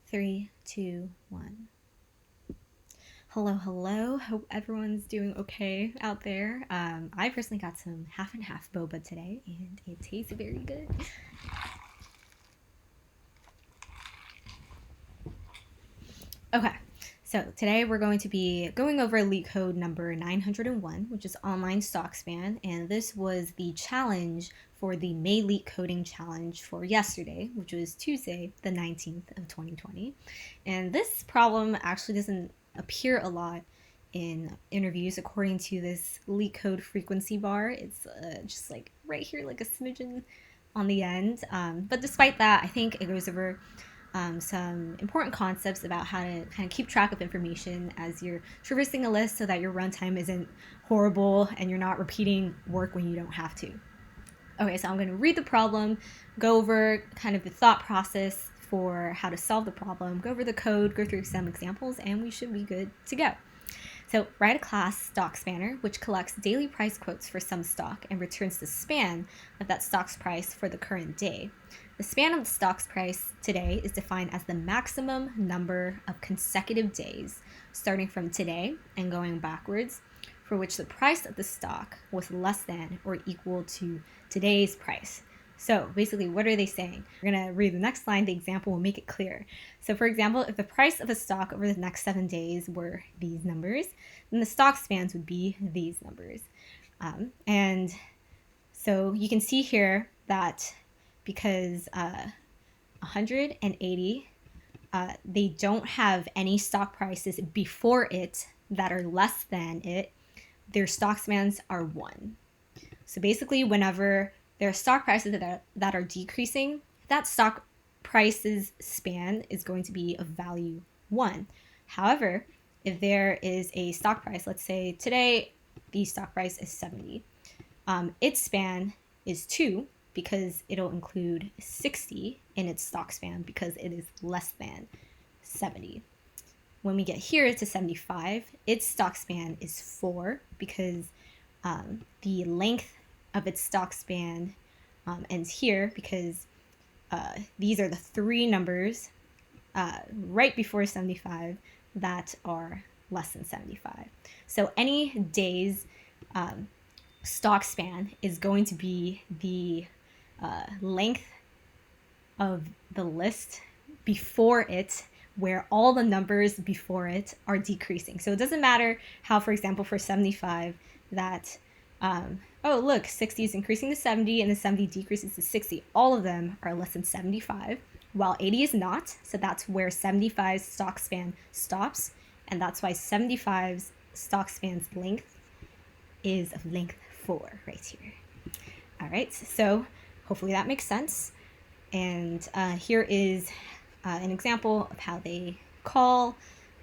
Three, two, one. Hello. Hope everyone's doing okay out there. I personally got some half and half boba today, and it tastes very good. Okay, so today we're going to be going over Leetcode number 901, which is online stock span, and this was the challenge for the May Leetcoding challenge for yesterday, which was Tuesday, the 19th of 2020. And this problem actually doesn't appear a lot in interviews according to this Leetcode frequency bar. It's just like right here, like a smidgen on the end. But despite that, I think it goes over some important concepts about how to kind of keep track of information as you're traversing a list so that your runtime isn't horrible and you're not repeating work when you don't have to. Okay, so I'm going to read the problem, go over kind of the thought process for how to solve the problem, go over the code, go through some examples, and we should be good to go. So write a class stock spanner, which collects daily price quotes for some stock and returns the span of that stock's price for the current day. The span of the stock's price today is defined as the maximum number of consecutive days, starting from today and going backwards, for which the price of the stock was less than or equal to today's price. So basically, what are they saying? We're going to read the next line. The example will make it clear. So for example, if the price of a stock over the next 7 days were these numbers, then the stock spans would be these numbers. And so you can see here that because 180, they don't have any stock prices before it that are less than it, their stock spans are 1. So basically, whenever there are stock prices that are decreasing, that stock prices span is going to be of value 1. However, if there is a stock price, let's say today the stock price is 70, its span is 2 because it'll include 60 in its stock span because it is less than 70. When we get here to 75, its stock span is 4 because the length of its stock span ends here because these are the 3 numbers right before 75 that are less than 75. So any day's stock span is going to be the length of the list before it, where all the numbers before it are decreasing. So it doesn't matter how, for example, for 75, that, oh, look, 60 is increasing to 70 and the 70 decreases to 60. All of them are less than 75, while 80 is not. So that's where 75's stock span stops. And that's why 75's stock span's length is of length 4 right here. All right, so hopefully that makes sense. And here is an example of how they call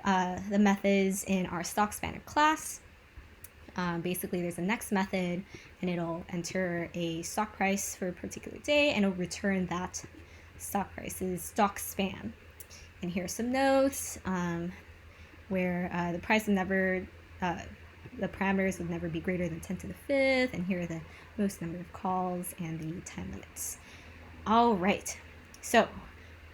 the methods in our stock spanner class. Basically, there's a next method, and it'll enter a stock price for a particular day, and it'll return that stock price's stock span. And here are some notes where the price would never, the parameters would never be greater than 10 to the 5th, and here are the most number of calls and the time limits. All right, so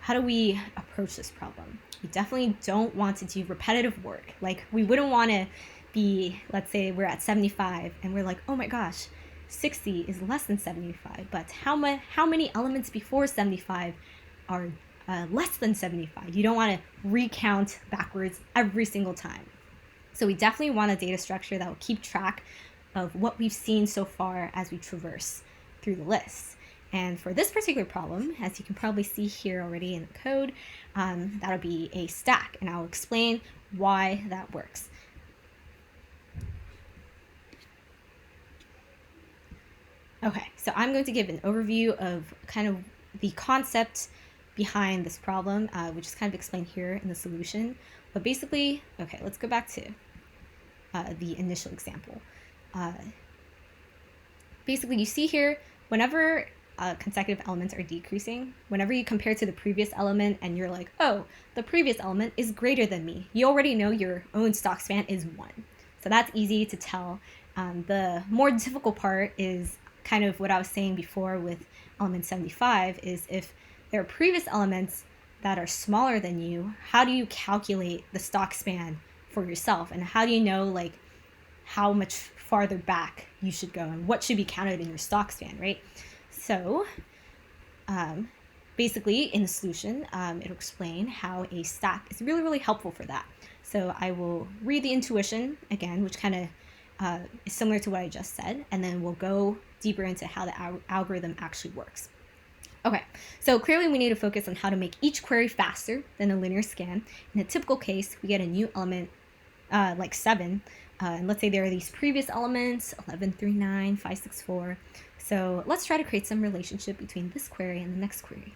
how do we approach this problem? We definitely don't want to do repetitive work. Like, we wouldn't want to be, let's say we're at 75 and we're like, oh my gosh, 60 is less than 75, but how many elements before 75 are less than 75? You don't want to recount backwards every single time. So we definitely want a data structure that will keep track of what we've seen so far as we traverse through the list. And for this particular problem, as you can probably see here already in the code, that'll be a stack, and I'll explain why that works. Okay, so I'm going to give an overview of kind of the concept behind this problem, which is kind of explained here in the solution. But basically, okay, let's go back to the initial example. Basically, you see here, whenever consecutive elements are decreasing, whenever you compare to the previous element and you're like, oh, the previous element is greater than me, you already know your own stock span is 1. So that's easy to tell. The more difficult part is kind of what I was saying before with element 75, is if there are previous elements that are smaller than you, how do you calculate the stock span for yourself? And how do you know like how much farther back you should go and what should be counted in your stock span, right? So basically in the solution, it'll explain how a stack is really, really helpful for that. So I will read the intuition again, which kind of is similar to what I just said, and then we'll go deeper into how the algorithm actually works. Okay, so clearly we need to focus on how to make each query faster than a linear scan. In a typical case, we get a new element like 7, and let's say there are these previous elements, 11, 3, 9, 5, 6, 4. So let's try to create some relationship between this query and the next query.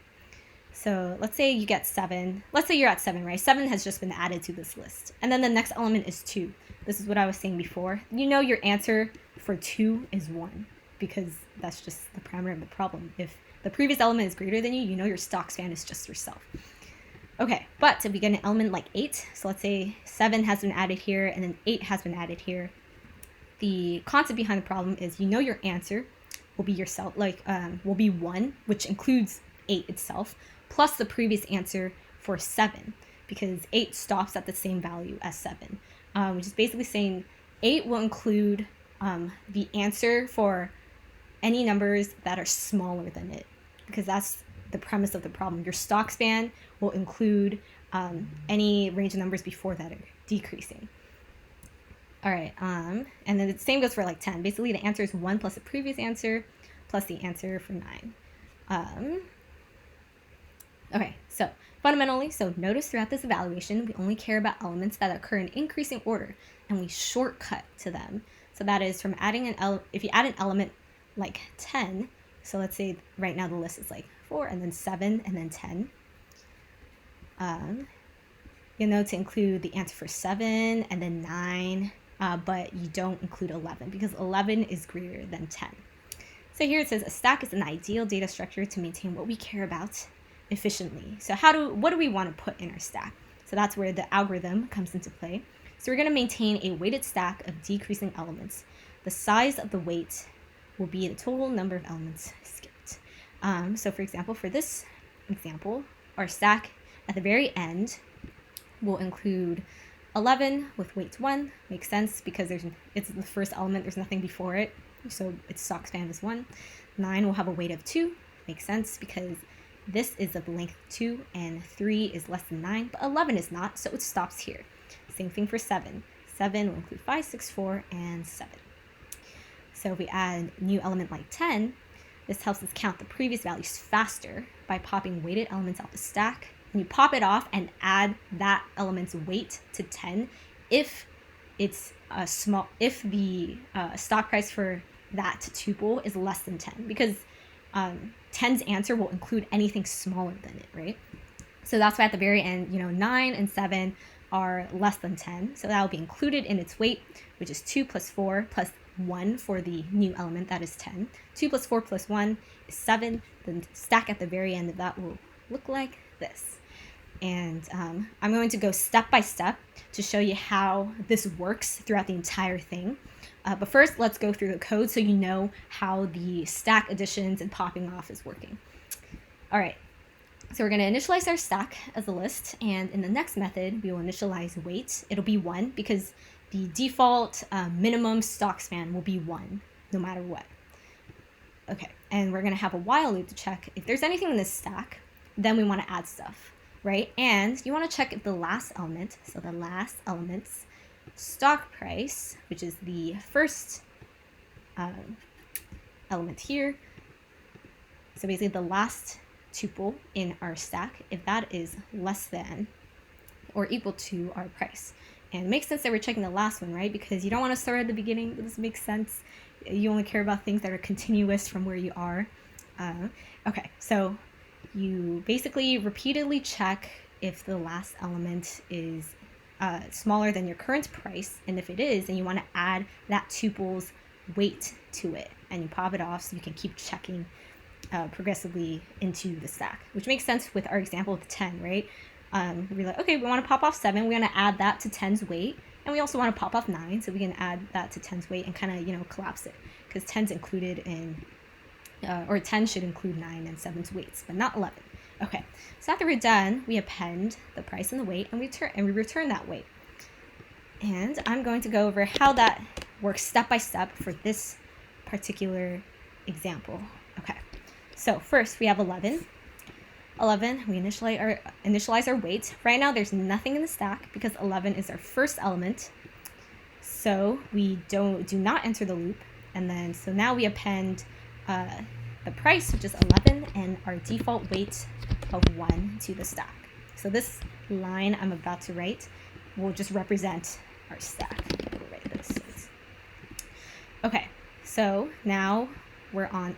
So let's say you get 7. Let's say you're at 7, right? 7 has just been added to this list. And then the next element is 2. This is what I was saying before. You know your answer for 2 is 1 because that's just the parameter of the problem. If the previous element is greater than you, you know your stock span is just yourself. Okay, but if we get an element like 8, so let's say 7 has been added here and then 8 has been added here. The concept behind the problem is you know your answer will be yourself, will be 1, which includes 8 itself, plus the previous answer for 7, because 8 stops at the same value as 7, which is basically saying 8 will include the answer for any numbers that are smaller than it, because that's the premise of the problem. Your stock span will include any range of numbers before that are decreasing. All right, and then the same goes for like 10. Basically, the answer is 1 plus the previous answer plus the answer for 9. Okay, so fundamentally, so notice throughout this evaluation, we only care about elements that occur in increasing order, and we shortcut to them. So that is from adding if you add an element like 10, so let's say right now the list is like 4 and then 7 and then 10. You'll know to include the answer for 7 and then 9, but you don't include 11 because 11 is greater than 10. So here it says a stack is an ideal data structure to maintain what we care about efficiently. So what do we want to put in our stack? So that's where the algorithm comes into play. So we're going to maintain a weighted stack of decreasing elements. The size of the weight will be the total number of elements skipped. So for example, for this example, our stack at the very end will include 11 with weight 1. Makes sense because it's the first element, there's nothing before it, so its stock span is 1. 9 will have a weight of 2. Makes sense because this is of length 2 and 3 is less than 9, but 11 is not, so it stops here. Same thing for 7. 7 will include 5, 6, 4, and 7. So if we add a new element like 10, this helps us count the previous values faster by popping weighted elements off the stack. And you pop it off and add that element's weight to 10 if it's if the stock price for that tuple is less than 10, because 10's answer will include anything smaller than it, right? So that's why at the very end, 9 and 7 are less than 10. So that will be included in its weight, which is 2 plus 4 plus 1 for the new element, that is 10. 2 plus 4 plus 1 is 7. The stack at the very end of that will look like this. And I'm going to go step by step to show you how this works throughout the entire thing. But first, let's go through the code so you know how the stack additions and popping off is working. All right, so we're going to initialize our stack as a list, and in the next method, we will initialize weight. It'll be 1 because the default minimum stock span will be 1 no matter what. Okay, and we're going to have a while loop to check if there's anything in this stack, then we want to add stuff, right? And you want to check if the last element, so the last element's stock price, which is the first element here, so basically the last tuple in our stack, if that is less than or equal to our price. And it makes sense that we're checking the last one, right? Because you don't want to start at the beginning. This makes sense. You only care about things that are continuous from where you are. Okay, so you basically repeatedly check if the last element is smaller than your current price. And if it is, then you want to add that tuple's weight to it. And you pop it off so you can keep checking progressively into the stack, which makes sense with our example of 10, right? We're like, okay, we want to pop off 7. We're going to add that to 10's weight. And we also want to pop off 9. So we can add that to 10's weight and kind of, collapse it. Because 10's included in, or 10 should include 9 and 7's weights, but not 11. Okay, So after we're done, we append the price and the weight, and we return that weight. And I'm going to go over how that works step by step for this particular example. Okay, so first we have 11. 11, we initialize our weight. Right now there's nothing in the stack because 11 is our first element. So we do not enter the loop. And then, so now we append the price, which is 11, and our default weight of 1 to the stack. So this line I'm about to write will just represent our stack. We'll write this. Okay, so now we're on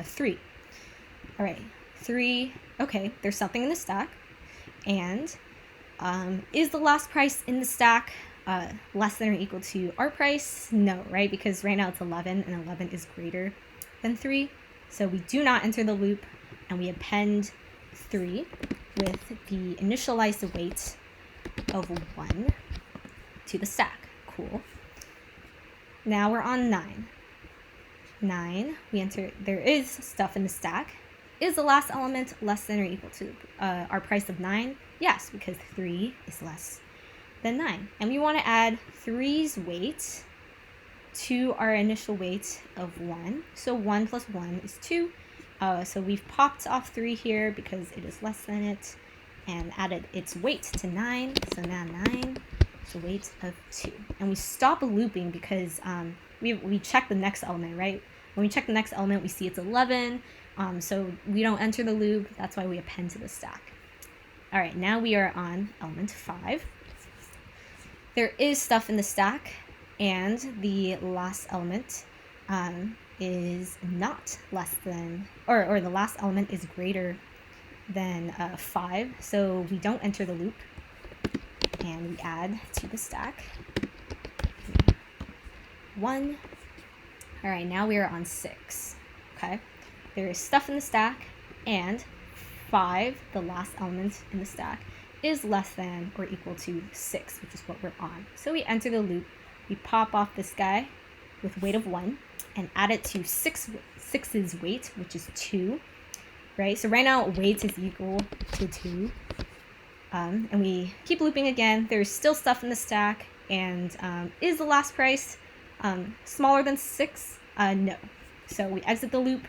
3. All right, 3. Okay, there's something in the stack. And is the last price in the stack less than or equal to our price? No, right? Because right now it's 11, and 11 is greater than 3. So we do not enter the loop, and we append 3 with the initialized weight of 1 to the stack. Cool. Now we're on 9. 9, we enter, there is stuff in the stack. Is the last element less than or equal to our price of 9? Yes, because 3 is less than 9. And we want to add 3's weight to our initial weight of 1. So 1 plus 1 is 2. So we've popped off 3 here because it is less than it, and added its weight to 9. So now 9 is a weight of 2. And we stop looping because we check the next element, right? When we check the next element, we see it's 11. So we don't enter the loop. That's why we append to the stack. All right, now we are on element 5. There is stuff in the stack, and the last element is not less than, or the last element is greater than 5. So we don't enter the loop, and we add to the stack 1. All right, now we are on 6. Okay, there is stuff in the stack, and 5, the last element in the stack, is less than or equal to 6, which is what we're on. So we enter the loop, we pop off this guy with weight of 1, and add it to 6's weight, which is 2, right? So right now weight is equal to 2. And we keep looping again. There's still stuff in the stack, and is the last price smaller than 6? No. So we exit the loop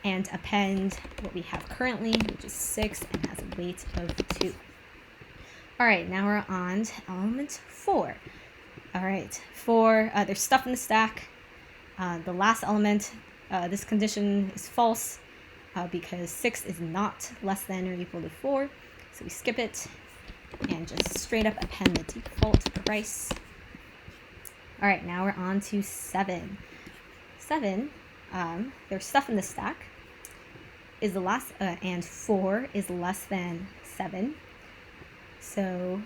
and append what we have currently, which is 6, and has a weight of 2. All right, now we're on to element 4. All right, 4, there's stuff in the stack. The last element, this condition is false because 6 is not less than or equal to 4. So we skip it and just straight up append the default price. All right, now we're on to 7. 7, there's stuff in the stack. Is the last, and 4 is less than 7. So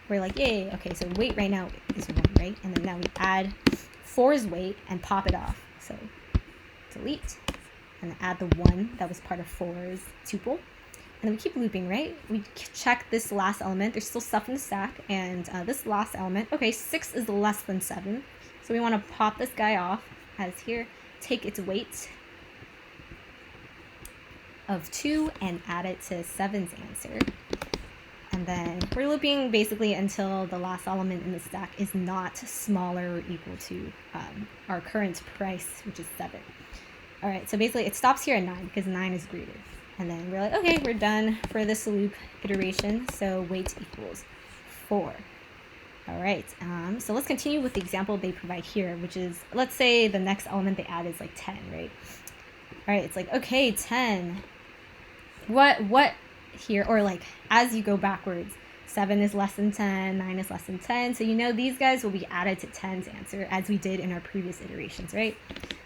we're like, yay, okay, so weight right now is 1, right? And then now we add 4's weight and pop it off. So delete, and add the 1 that was part of 4's tuple. And then we keep looping, right? We check this last element. There's still stuff in the stack, and this last element, okay, 6 is less than 7. So we want to pop this guy off, as here, take its weight of 2 and add it to 7's answer. And then we're looping basically until the last element in the stack is not smaller or equal to our current price, which is 7. All right, so basically it stops here at 9 because 9 is greater. And then we're like, okay, we're done for this loop iteration. So weight equals 4. All right, so let's continue with the example they provide here, which is, let's say the next element they add is like 10, right? All right, it's like, okay, 10. What here, or like as you go backwards, 7 is less than 10, 9 is less than 10. So you know these guys will be added to 10's answer as we did in our previous iterations, right?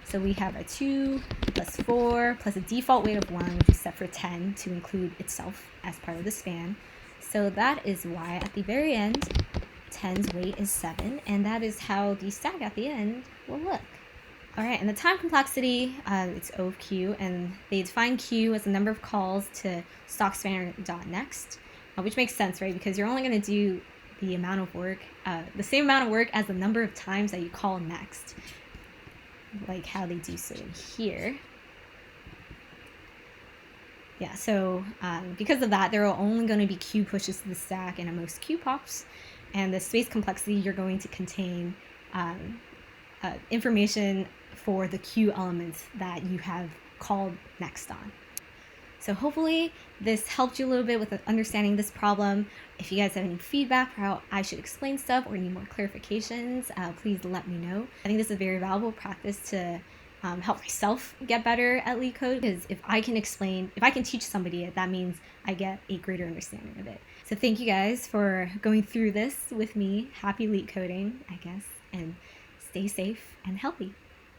So we have a 2 plus 4 plus a default weight of 1, which is set for 10 to include itself as part of the span. So that is why at the very end, 10's weight is 7, and that is how the stack at the end will look. All right, and the time complexity, it's O of Q, and they define Q as the number of calls to stockspanner.next, which makes sense, right? Because you're only going to do the amount of work, the same amount of work as the number of times that you call next, like how they do so here. Yeah, so because of that, there are only going to be queue pushes to the stack and at most queue pops. And the space complexity, you're going to contain information for the queue elements that you have called next on. So hopefully this helped you a little bit with understanding this problem. If you guys have any feedback for how I should explain stuff or need more clarifications, please let me know. I think this is a very valuable practice to help myself get better at Leetcode, because if I can teach somebody it, that means I get a greater understanding of it. So thank you guys for going through this with me. Happy Leetcoding, I guess, and stay safe and healthy.